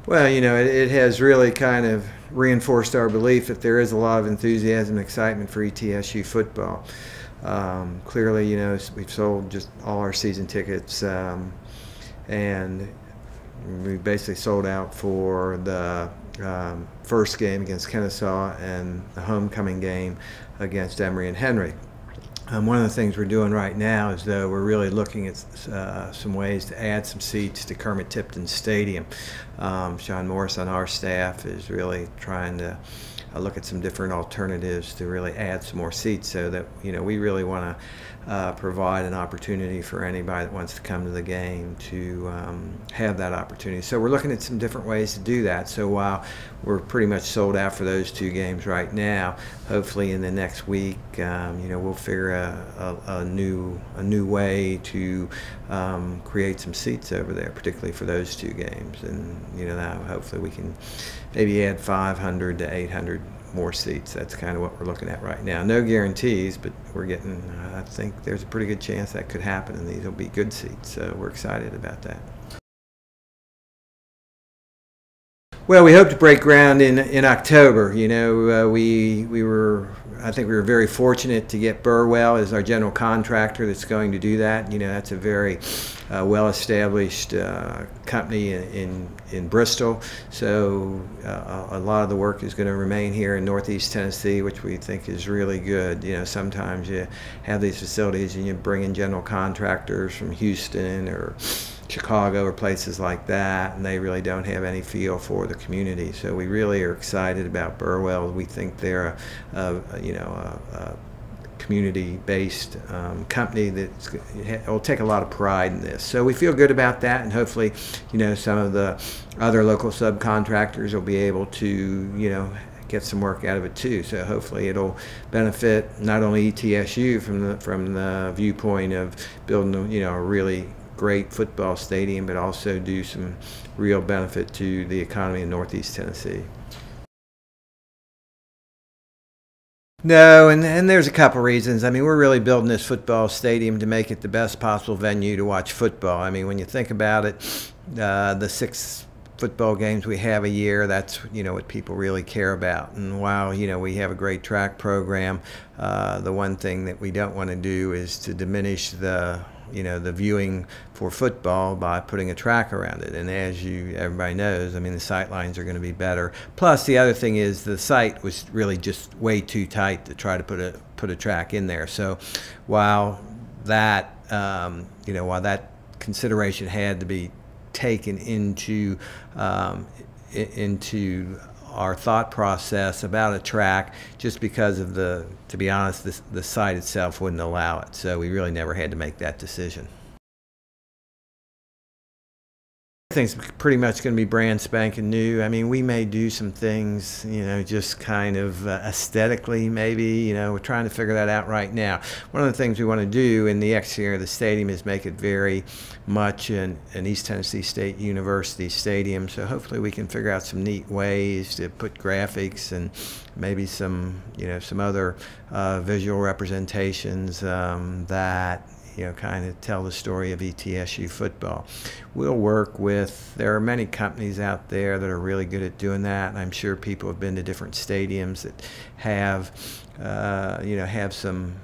Well, it has really kind of reinforced our belief that there is a lot of enthusiasm and excitement for ETSU football. Clearly, we've sold just all our season tickets, and we basically sold out for the first game against Kennesaw and the homecoming game against Emory and Henry. One of the things we're doing right now is, though, we're really looking at some ways to add some seats to Kermit-Tipton Stadium. Sean Morris on our staff is really trying to look at some different alternatives to really add some more seats, so that we really want to provide an opportunity for anybody that wants to come to the game to have that opportunity. So we're looking at some different ways to do that. So while we're pretty much sold out for those two games right now, hopefully in the next week, we'll figure a new way to create some seats over there, particularly for those two games, and hopefully we can maybe add 500 to 800 more seats. That's kind of what we're looking at right now. No guarantees, but we're getting, I think there's a pretty good chance that could happen, and these will be good seats, so we're excited about that. Well, we hope to break ground in October. I think we were very fortunate to get Burwell as our general contractor that's going to do that. That's a very well-established company in Bristol. So a lot of the work is going to remain here in Northeast Tennessee, which we think is really good. Sometimes you have these facilities and you bring in general contractors from Houston or Chicago or places like that, and they really don't have any feel for the community. So we really are excited about Burwell. We think they're a community-based company that will take a lot of pride in this. So we feel good about that, and hopefully, some of the other local subcontractors will be able to, get some work out of it too. So hopefully it'll benefit not only ETSU from the viewpoint of building, a really great football stadium, but also do some real benefit to the economy in Northeast Tennessee. No, and there's a couple reasons. I mean, we're really building this football stadium to make it the best possible venue to watch football. I mean, when you think about it, the 6 football games we have a year, that's what people really care about. And while we have a great track program, the one thing that we don't want to do is to diminish the viewing for football by putting a track around it. And as everybody knows, I mean, the sight lines are going to be better. Plus, the other thing is the site was really just way too tight to try to put a track in there. So while that while that consideration had to be taken into our thought process about a track, just because of to be honest, the site itself wouldn't allow it. So we really never had to make that decision. I think it's pretty much going to be brand spanking new. I mean, we may do some things, just kind of aesthetically maybe, we're trying to figure that out right now. One of the things we want to do in the exterior of the stadium is make it very much an East Tennessee State University stadium. So hopefully we can figure out some neat ways to put graphics and maybe some, some other visual representations that kind of tell the story of ETSU football. We'll work with, there are many companies out there that are really good at doing that. I'm sure people have been to different stadiums that have, have some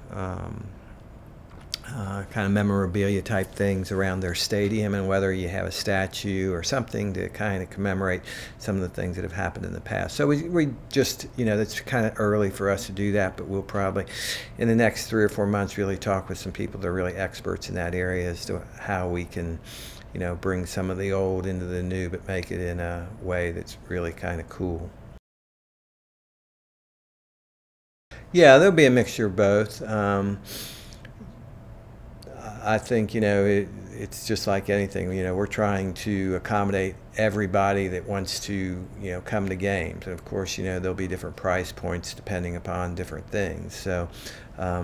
kind of memorabilia type things around their stadium, and whether you have a statue or something to kind of commemorate some of the things that have happened in the past. So we just, that's kind of early for us to do that, but we'll probably in the next 3 or 4 months really talk with some people that are really experts in that area as to how we can, bring some of the old into the new, but make it in a way that's really kind of cool. Yeah, there'll be a mixture of both. I think, it's just like anything, we're trying to accommodate everybody that wants to, come to games. And of course, there'll be different price points depending upon different things. So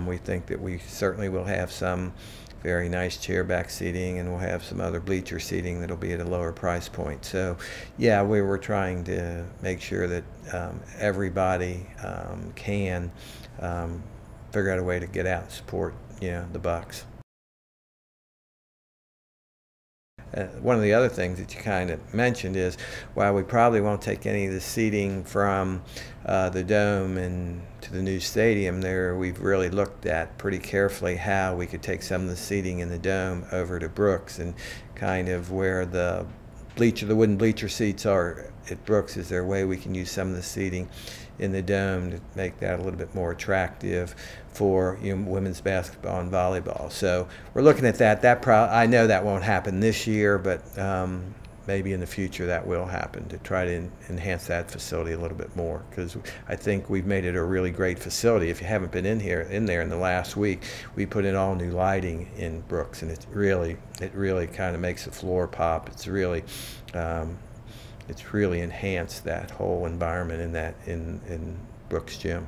we think that we certainly will have some very nice chairback seating, and we'll have some other bleacher seating that'll be at a lower price point. So yeah, we were trying to make sure that everybody can figure out a way to get out and support, the Bucks. one of the other things that you kind of mentioned is, while we probably won't take any of the seating from the dome and to the new stadium there, we've really looked at pretty carefully how we could take some of the seating in the dome over to Brooks, and kind of where the wooden bleacher seats are at Brooks, is there a way we can use some of the seating in the dome to make that a little bit more attractive for women's basketball and volleyball. So we're looking at that. I know that won't happen this year, but maybe in the future that will happen, to try to enhance that facility a little bit more, because I think we've made it a really great facility. If you haven't been in there in the last week, we put in all new lighting in Brooks, and it really kind of makes the floor pop. It's really enhanced that whole environment in Brooks Gym.